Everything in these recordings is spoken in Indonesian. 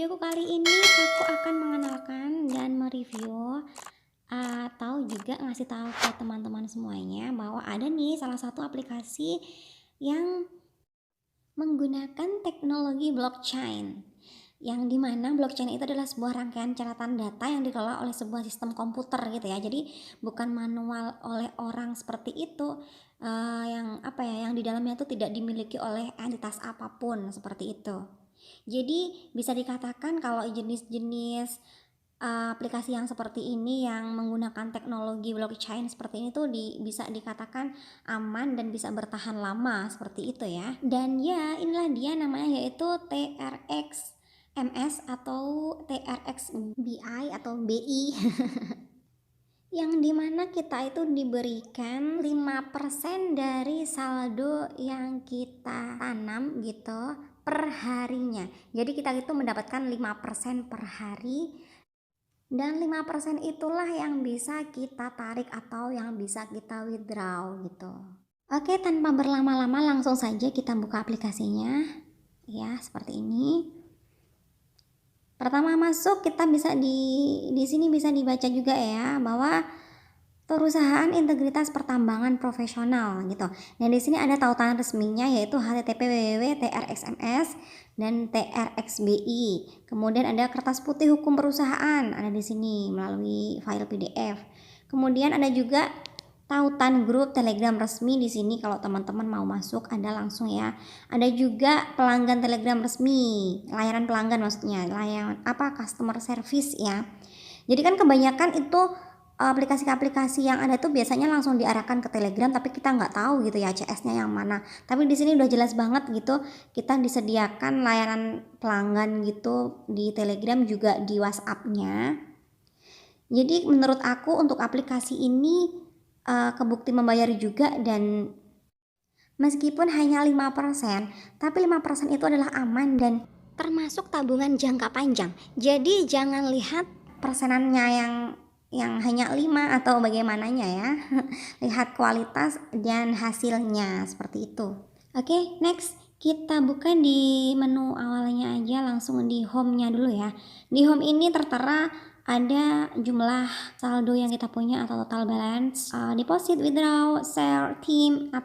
videoku kali ini aku akan mengenalkan dan mereview atau juga ngasih tahu ke teman-teman semuanya bahwa ada nih salah satu aplikasi yang menggunakan teknologi blockchain, yang dimana blockchain itu adalah sebuah rangkaian catatan data yang dikelola oleh sebuah sistem komputer gitu ya. Jadi bukan manual oleh orang seperti itu, yang apa ya, yang di dalamnya itu tidak dimiliki oleh entitas apapun seperti itu. Jadi bisa dikatakan kalau jenis-jenis aplikasi yang seperti ini yang menggunakan teknologi blockchain seperti ini tuh bisa dikatakan aman dan bisa bertahan lama seperti itu ya. Dan ya inilah dia namanya, yaitu TRX MS atau TRX BI atau BI yang dimana kita itu diberikan 5% dari saldo yang kita tanam gitu per harinya. Jadi kita itu mendapatkan 5% per hari, dan 5% itulah yang bisa kita tarik atau yang bisa kita withdraw gitu. Oke, tanpa berlama-lama langsung saja kita buka aplikasinya. Ya, seperti ini. Pertama masuk kita bisa di sini bisa dibaca juga ya bahwa perusahaan integritas pertambangan profesional gitu. Dan di sini ada tautan resminya yaitu http://www.trxms dan trxbi. Kemudian ada kertas putih hukum perusahaan ada di sini melalui file PDF. Kemudian ada juga tautan grup Telegram resmi di sini kalau teman-teman mau masuk ada langsung ya. Ada juga pelanggan Telegram resmi, layanan pelanggan maksudnya, layanan apa customer service ya. Jadi kan kebanyakan itu aplikasi-aplikasi yang ada tuh biasanya langsung diarahkan ke Telegram, tapi kita nggak tahu gitu ya CS-nya yang mana. Tapi di sini udah jelas banget gitu, kita disediakan layanan pelanggan gitu di Telegram juga di WhatsApp-nya. Jadi menurut aku untuk aplikasi ini kebukti membayar juga, dan meskipun hanya 5%, tapi 5% itu adalah aman dan termasuk tabungan jangka panjang. Jadi jangan lihat persenannya yang hanya 5 atau bagaimananya ya. Lihat kualitas dan hasilnya seperti itu. Oke, next kita buka di menu awalnya aja, langsung di home-nya dulu ya. Di home ini tertera ada jumlah saldo yang kita punya atau total balance, deposit, withdraw, share, team, app,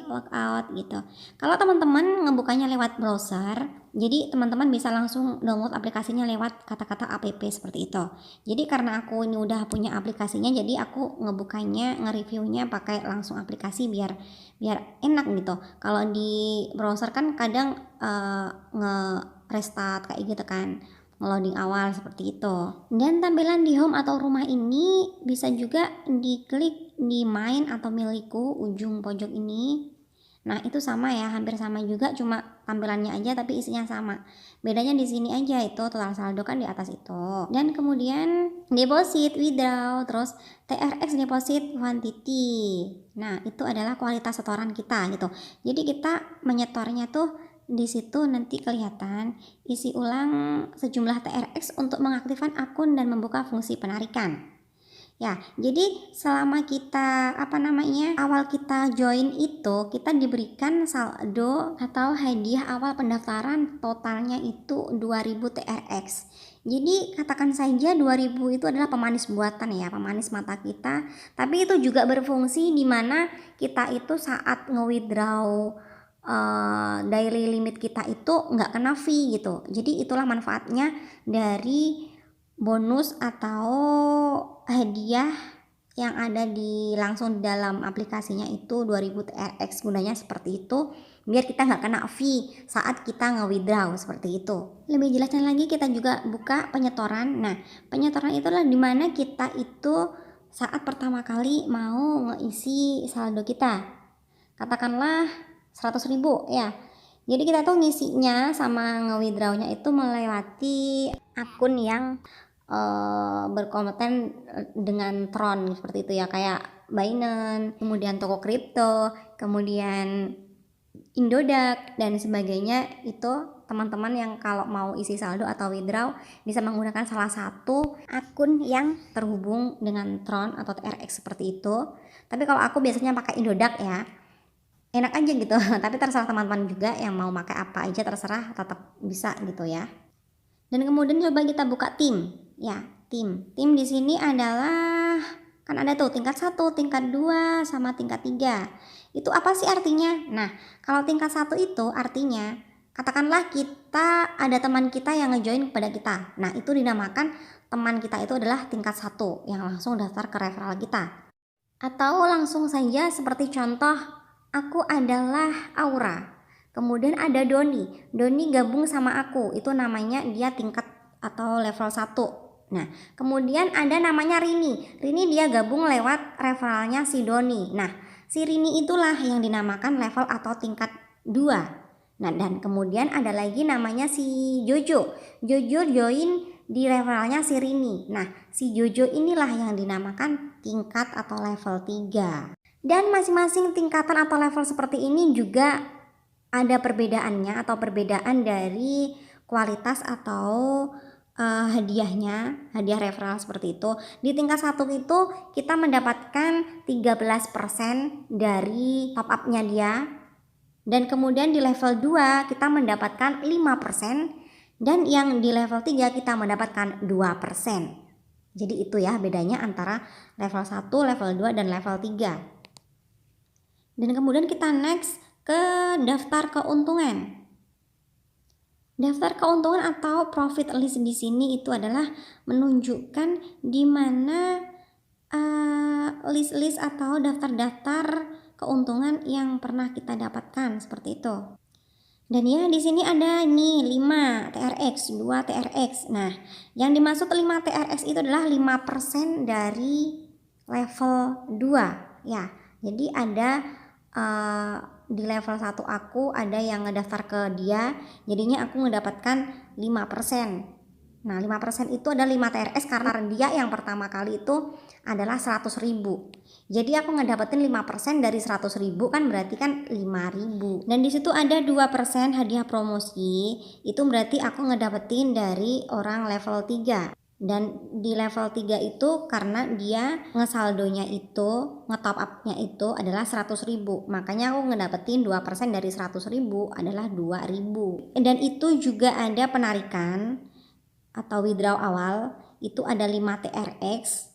logout gitu. Kalau teman-teman ngebukanya lewat browser, jadi teman-teman bisa langsung download aplikasinya lewat kata-kata app seperti itu. Jadi karena aku ini udah punya aplikasinya, jadi aku ngebukanya, nge-reviewnya pakai langsung aplikasi biar enak gitu. Kalau di browser kan kadang nge-restart kayak gitu kan, ngeloading awal seperti itu. Dan tampilan di home atau rumah ini bisa juga diklik di main atau milikku ujung pojok ini. Nah itu sama ya, hampir sama juga, cuma tampilannya aja tapi isinya sama. Bedanya di sini aja, itu total saldo kan di atas itu. Dan kemudian deposit, withdraw, terus TRX deposit quantity. Nah itu adalah kualitas setoran kita gitu. Jadi kita menyetornya tuh di situ nanti kelihatan isi ulang sejumlah TRX untuk mengaktifkan akun dan membuka fungsi penarikan. Ya, jadi selama kita awal kita join itu kita diberikan saldo atau hadiah awal pendaftaran totalnya itu 2000 TRX. Jadi katakan saja 2000 itu adalah pemanis buatan ya, pemanis mata kita. Tapi itu juga berfungsi di mana kita itu saat nge-withdraw daily limit kita itu nggak kena fee gitu. Jadi itulah manfaatnya dari bonus atau hadiah yang ada di langsung dalam aplikasinya itu 2000 TRX. Gunanya seperti itu biar kita nggak kena fee saat kita nge-withdraw seperti itu. Lebih jelasnya lagi kita juga buka penyetoran. Nah penyetoran itulah dimana kita itu saat pertama kali mau ngeisi saldo kita, katakanlah 100.000 ya. Jadi kita tuh ngisinya sama nge-withdrawnya itu melewati akun yang berkompeten dengan Tron seperti itu ya, kayak Binance, kemudian toko kripto, kemudian Indodax dan sebagainya. Itu teman-teman yang kalau mau isi saldo atau withdraw bisa menggunakan salah satu akun yang terhubung dengan Tron atau TRX seperti itu. Tapi kalau aku biasanya pakai Indodax ya, enak aja gitu. Tapi terserah teman-teman juga yang mau pakai apa aja, terserah, tetap bisa gitu ya. Dan kemudian coba kita buka tim. Ya, tim. Tim di sini adalah kan ada tuh tingkat 1, tingkat 2 sama tingkat 3. Itu apa sih artinya? Nah, kalau tingkat 1 itu artinya katakanlah kita ada teman kita yang ngejoin kepada kita. Nah, itu dinamakan teman kita itu adalah tingkat 1 yang langsung daftar ke referral kita. Atau langsung saja seperti contoh, aku adalah Aura. Kemudian ada Doni. Doni gabung sama aku. Itu namanya dia tingkat atau level 1. Nah, kemudian ada namanya Rini. Rini dia gabung lewat referralnya si Doni. Nah, si Rini itulah yang dinamakan level atau tingkat 2. Nah, dan kemudian ada lagi namanya si Jojo. Jojo join di referralnya si Rini. Nah, si Jojo inilah yang dinamakan tingkat atau level 3. Dan masing-masing tingkatan atau level seperti ini juga ada perbedaannya atau perbedaan dari kualitas atau hadiahnya, hadiah referral seperti itu. Di tingkat 1 itu kita mendapatkan 13% dari top up-nya dia. Dan kemudian di level 2 kita mendapatkan 5%. Dan yang di level 3 kita mendapatkan 2%. Jadi itu ya bedanya antara level 1, level 2, dan level 3. Dan kemudian kita next ke daftar keuntungan. Daftar keuntungan atau profit list di sini itu adalah menunjukkan di mana list-list atau daftar-daftar keuntungan yang pernah kita dapatkan seperti itu. Dan ya di sini ada nih 5 TRX, 2 TRX. Nah, yang dimaksud 5 TRX itu adalah 5% dari level 2 ya. Jadi ada di level 1 aku ada yang ngedaftar ke dia, jadinya aku mendapatkan 5%. Nah, 5% itu ada 5 TRS karena dia yang pertama kali itu adalah 100.000. Jadi aku ngedapetin 5% dari 100.000 kan berarti kan 5.000. Dan di situ ada 2% hadiah promosi. Itu berarti aku ngedapetin dari orang level 3. Dan di level 3 itu karena dia ngesaldonya itu, ngetop up-nya itu adalah 100.000. Makanya aku ngedapetin 2% dari 100.000 adalah 2.000. Dan itu juga ada penarikan atau withdraw awal, itu ada 5 TRX.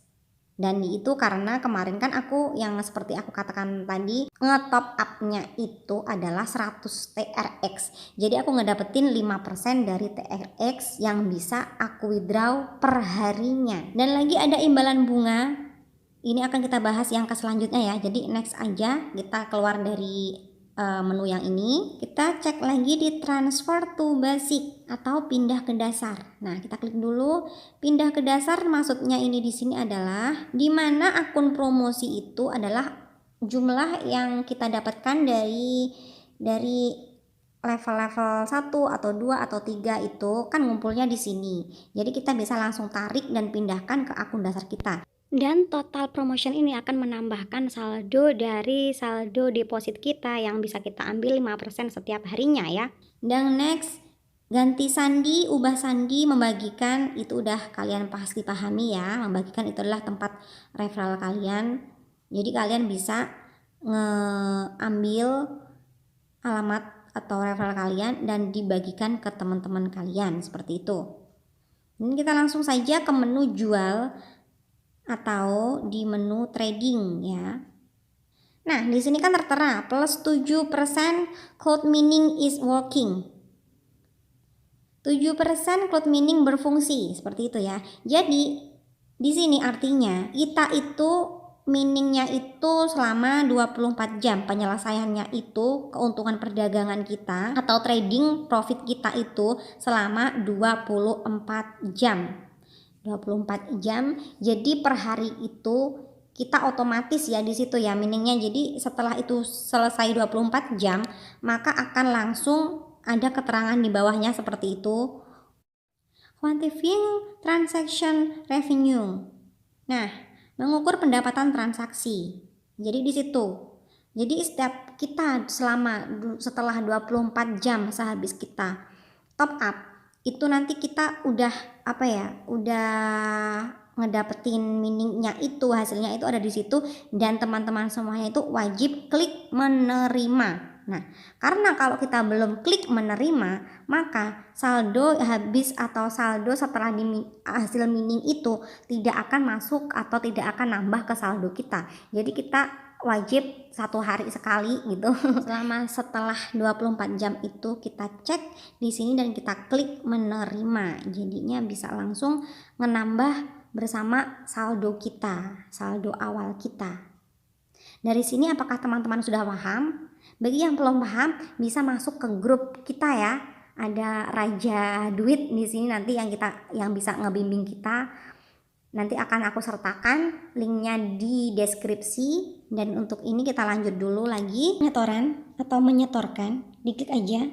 Dan itu karena kemarin kan aku yang seperti aku katakan tadi, ngetop up-nya itu adalah 100 TRX. Jadi aku ngedapetin 5% dari TRX yang bisa aku withdraw per harinya. Dan lagi ada imbalan bunga. Ini akan kita bahas yang ke selanjutnya ya. Jadi next aja, kita keluar dari menu yang ini. Kita cek lagi di transfer to basic atau pindah ke dasar. Nah, kita klik dulu pindah ke dasar. Maksudnya ini di sini adalah di mana akun promosi itu adalah jumlah yang kita dapatkan dari level-level 1 atau 2 atau 3 itu kan ngumpulnya di sini. Jadi kita bisa langsung tarik dan pindahkan ke akun dasar kita. Dan total promotion ini akan menambahkan saldo dari saldo deposit kita yang bisa kita ambil 5% setiap harinya ya. Dan next, ganti sandi, ubah sandi, membagikan itu udah kalian pasti pahami ya. Membagikan itu adalah tempat referral kalian. Jadi kalian bisa ngambil alamat atau referral kalian dan dibagikan ke teman-teman kalian seperti itu. Ini kita langsung saja ke menu jual atau di menu trading ya. Nah, di sini kan tertera plus 7% cloud mining is working. 7% cloud mining berfungsi seperti itu ya. Jadi di sini artinya kita itu miningnya itu selama 24 jam, penyelesaiannya itu keuntungan perdagangan kita atau trading profit kita itu selama 24 jam. 24 jam. Jadi per hari itu kita otomatis ya di situ ya miningnya. Jadi setelah itu selesai 24 jam, maka akan langsung ada keterangan di bawahnya seperti itu. Quantifying transaction revenue. Nah, mengukur pendapatan transaksi. Jadi di situ. Jadi setiap kita setelah 24 jam sehabis kita top up, itu nanti kita udah udah ngedapetin miningnya itu, hasilnya itu ada di situ, dan teman-teman semuanya itu wajib klik menerima. Nah, karena kalau kita belum klik menerima, maka saldo habis atau saldo setelah hasil mining itu tidak akan masuk atau tidak akan nambah ke saldo kita. Jadi kita wajib 1 hari sekali gitu. Setelah 24 jam itu kita cek di sini dan kita klik menerima. Jadinya bisa langsung menambah bersama saldo kita, saldo awal kita. Dari sini apakah teman-teman sudah paham? Bagi yang belum paham bisa masuk ke grup kita ya. Ada Raja Duit di sini nanti yang bisa ngebimbing kita. Nanti akan aku sertakan linknya di deskripsi. Dan untuk ini kita lanjut dulu lagi. Penyetoran atau menyetorkan, diklik aja.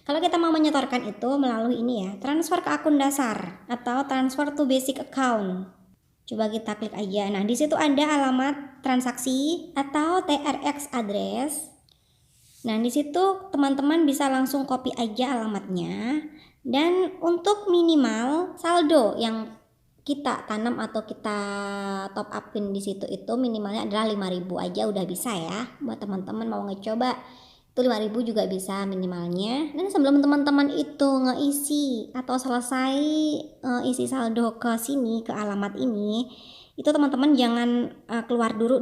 Kalau kita mau menyetorkan itu melalui ini ya, transfer ke akun dasar atau transfer to basic account. Coba kita klik aja. Nah, di situ ada alamat transaksi atau TRX address. Nah, di situ teman-teman bisa langsung copy aja alamatnya. Dan untuk minimal saldo yang kita tanam atau kita top upin di situ itu minimalnya adalah 5.000 aja udah bisa ya. Buat teman-teman mau ngecoba itu 5.000 juga bisa minimalnya. Dan sebelum teman-teman itu ngeisi atau selesai isi saldo ke sini, ke alamat ini, itu teman-teman jangan keluar dulu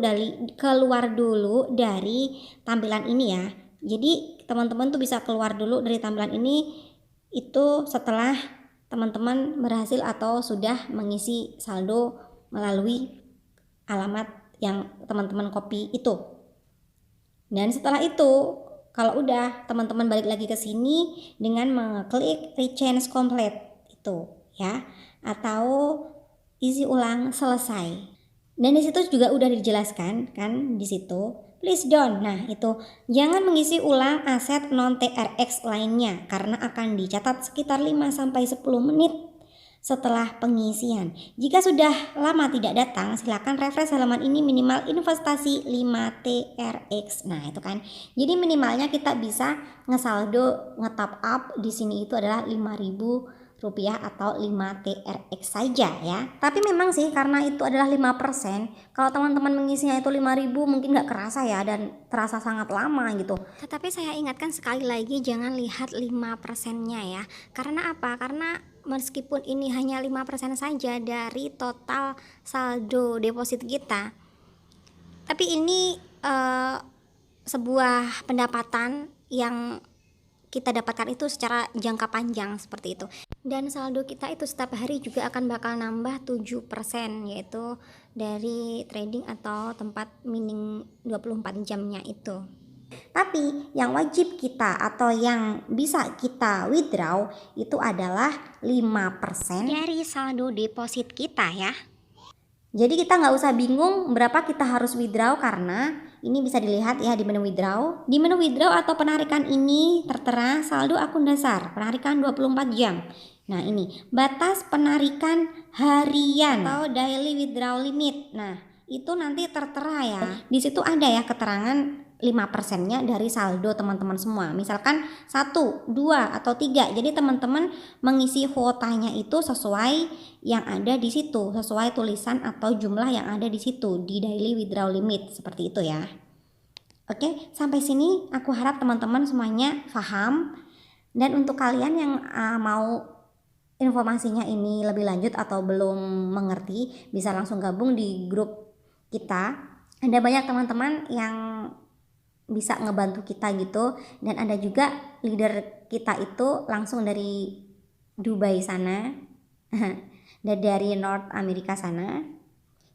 dari tampilan ini ya. Jadi teman-teman tuh bisa keluar dulu dari tampilan ini itu setelah teman-teman berhasil atau sudah mengisi saldo melalui alamat yang teman-teman copy itu. Dan setelah itu kalau udah teman-teman balik lagi ke sini dengan mengklik rechange complete itu ya, atau isi ulang selesai. Dan di situ juga udah dijelaskan kan di situ, please don't. Nah, itu jangan mengisi ulang aset non TRX lainnya karena akan dicatat sekitar 5 sampai 10 menit setelah pengisian. Jika sudah lama tidak datang, silakan refresh halaman ini minimal investasi 5 TRX. Nah, itu kan. Jadi minimalnya kita bisa ngesaldo, ngetop up di sini itu adalah 5.000 rupiah atau 5 TRX saja ya. Tapi memang sih karena itu adalah 5%, kalau teman-teman mengisinya itu 5.000 mungkin nggak kerasa ya dan terasa sangat lama gitu. Tetapi saya ingatkan sekali lagi jangan lihat 5%-nya ya. Karena apa? Karena meskipun ini hanya 5% saja dari total saldo deposit kita, tapi ini sebuah pendapatan yang kita dapatkan itu secara jangka panjang seperti itu. Dan saldo kita itu setiap hari juga akan bakal nambah 7%, yaitu dari trading atau tempat mining 24 jamnya itu. Tapi yang wajib kita atau yang bisa kita withdraw itu adalah 5% dari saldo deposit kita ya. Jadi kita nggak usah bingung berapa kita harus withdraw karena ini bisa dilihat ya di menu withdraw. Di menu withdraw atau penarikan ini tertera saldo akun dasar, penarikan 24 jam. Nah, ini batas penarikan harian atau daily withdrawal limit. Nah, itu nanti tertera ya. Di situ ada ya keterangan 5%-nya dari saldo teman-teman semua. Misalkan 1, 2 atau 3. Jadi teman-teman mengisi kuotanya itu sesuai yang ada di situ, sesuai tulisan atau jumlah yang ada di situ di daily withdrawal limit seperti itu ya. Oke, sampai sini aku harap teman-teman semuanya paham. Dan untuk kalian yang mau informasinya ini lebih lanjut atau belum mengerti, bisa langsung gabung di grup kita. Ada banyak teman-teman yang bisa ngebantu kita gitu, dan ada juga leader kita itu langsung dari Dubai sana dan dari North Amerika sana.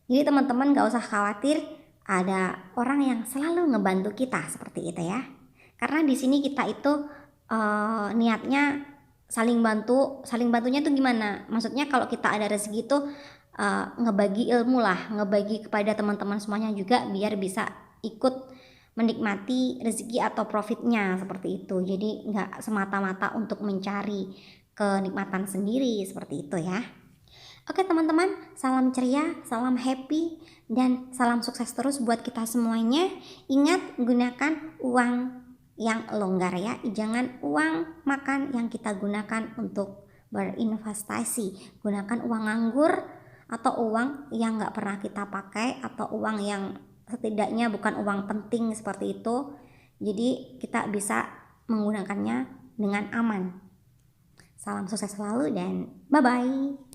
Jadi teman-teman gak usah khawatir, ada orang yang selalu ngebantu kita seperti itu ya. Karena di sini kita itu niatnya saling bantu. Saling bantunya tuh gimana? Maksudnya kalau kita ada rezeki itu ngebagi ilmu lah, ngebagi kepada teman-teman semuanya juga biar bisa ikut menikmati rezeki atau profitnya seperti itu. Jadi nggak semata-mata untuk mencari kenikmatan sendiri seperti itu ya. Oke teman-teman, salam ceria, salam happy, dan salam sukses terus buat kita semuanya. Ingat, gunakan uang yang longgar ya, jangan uang makan yang kita gunakan untuk berinvestasi. Gunakan uang nganggur atau uang yang nggak pernah kita pakai, atau uang yang setidaknya bukan uang penting seperti itu. Jadi kita bisa menggunakannya dengan aman. Salam sukses selalu dan bye-bye.